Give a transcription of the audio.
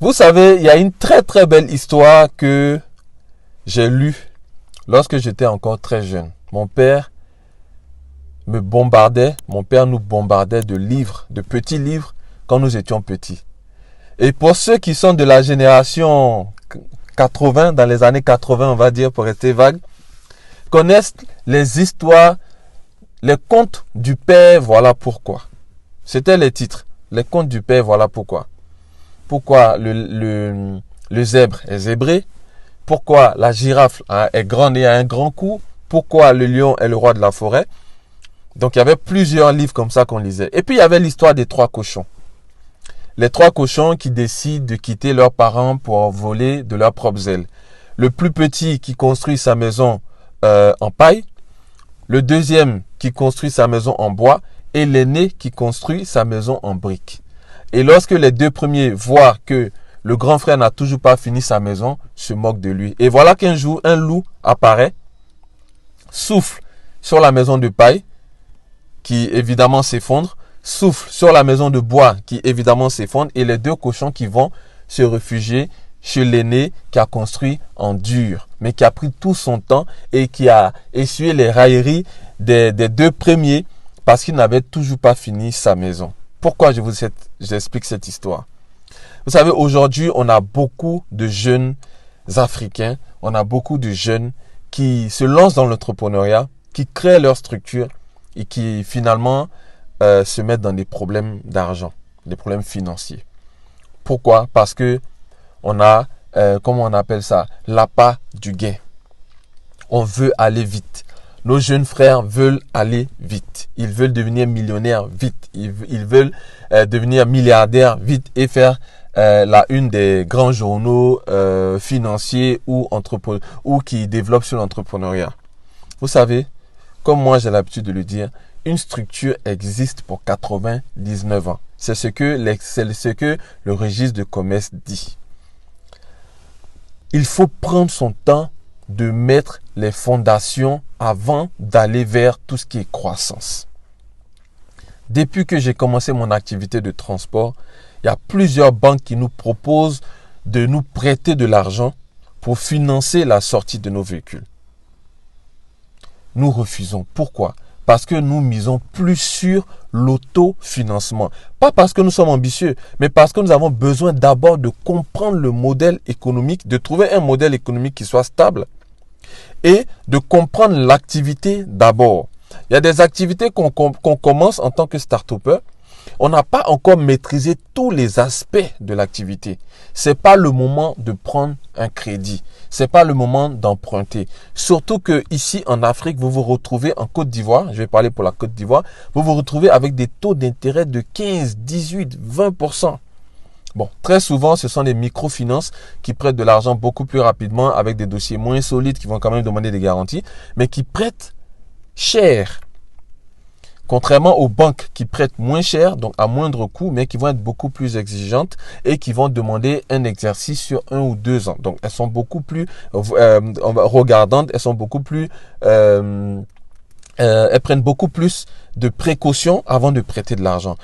Vous savez, il y a une très très belle histoire que j'ai lue lorsque j'étais encore très jeune. Mon père nous bombardait de livres, de petits livres quand nous étions petits. Et pour ceux qui sont de la génération 80, dans les années 80, on va dire, pour rester vague, connaissent les histoires, les contes du père, voilà pourquoi. C'était les titres. Les contes du père, voilà pourquoi. Pourquoi le zèbre est zébré? Pourquoi la girafe est grande et a un grand cou? Pourquoi le lion est le roi de la forêt? Donc il y avait plusieurs livres comme ça qu'on lisait. Et puis il y avait l'histoire des 3 cochons. Les 3 cochons qui décident de quitter leurs parents pour voler de leurs propres ailes. Le plus petit qui construit sa maison en paille. Le deuxième qui construit sa maison en bois. Et l'aîné qui construit sa maison en briques. Et lorsque les 2 premiers voient que le grand frère n'a toujours pas fini sa maison, se moquent de lui. Et voilà qu'un jour, un loup apparaît, souffle sur la maison de paille, qui évidemment s'effondre, souffle sur la maison de bois, qui évidemment s'effondre, et les 2 cochons qui vont se réfugier chez l'aîné qui a construit en dur, mais qui a pris tout son temps et qui a essuyé les railleries des 2 premiers parce qu'il n'avait toujours pas fini sa maison. Pourquoi j'explique cette histoire? Vous savez, aujourd'hui, on a beaucoup de jeunes Africains, on a beaucoup de jeunes qui se lancent dans l'entrepreneuriat, qui créent leur structure et qui finalement se mettent dans des problèmes d'argent, des problèmes financiers. Pourquoi? Parce que on a, comment on appelle ça, l'appât du gain. On veut aller vite. Nos jeunes frères veulent aller vite. Ils veulent devenir millionnaires vite. Ils veulent devenir milliardaires vite et faire la une des grands journaux financiers ou qui développent sur l'entrepreneuriat. Vous savez, comme moi j'ai l'habitude de le dire, une structure existe pour 99 ans. C'est ce que le registre de commerce dit. Il faut prendre son temps de mettre les fondations avant d'aller vers tout ce qui est croissance. Depuis que j'ai commencé mon activité de transport, il y a plusieurs banques qui nous proposent de nous prêter de l'argent pour financer la sortie de nos véhicules. Nous refusons. Pourquoi? Parce que nous misons plus sur l'autofinancement. Pas parce que nous sommes ambitieux, mais parce que nous avons besoin d'abord de comprendre le modèle économique, de trouver un modèle économique qui soit stable et de comprendre l'activité d'abord. Il y a des activités qu'on commence en tant que start-upper. On n'a pas encore maîtrisé tous les aspects de l'activité. C'est pas le moment de prendre un crédit. C'est pas le moment d'emprunter. Surtout que ici en Afrique, vous vous retrouvez en Côte d'Ivoire. Je vais parler pour la Côte d'Ivoire. Vous vous retrouvez avec des taux d'intérêt de 15, 18, 20%. Bon, très souvent, ce sont des microfinances qui prêtent de l'argent beaucoup plus rapidement avec des dossiers moins solides qui vont quand même demander des garanties, mais qui prêtent cher. Contrairement aux banques qui prêtent moins cher, donc à moindre coût, mais qui vont être beaucoup plus exigeantes et qui vont demander un exercice sur 1 ou 2 ans. Donc, elles sont beaucoup plus regardantes, elles sont beaucoup plus, elles prennent beaucoup plus de précautions avant de prêter de l'argent.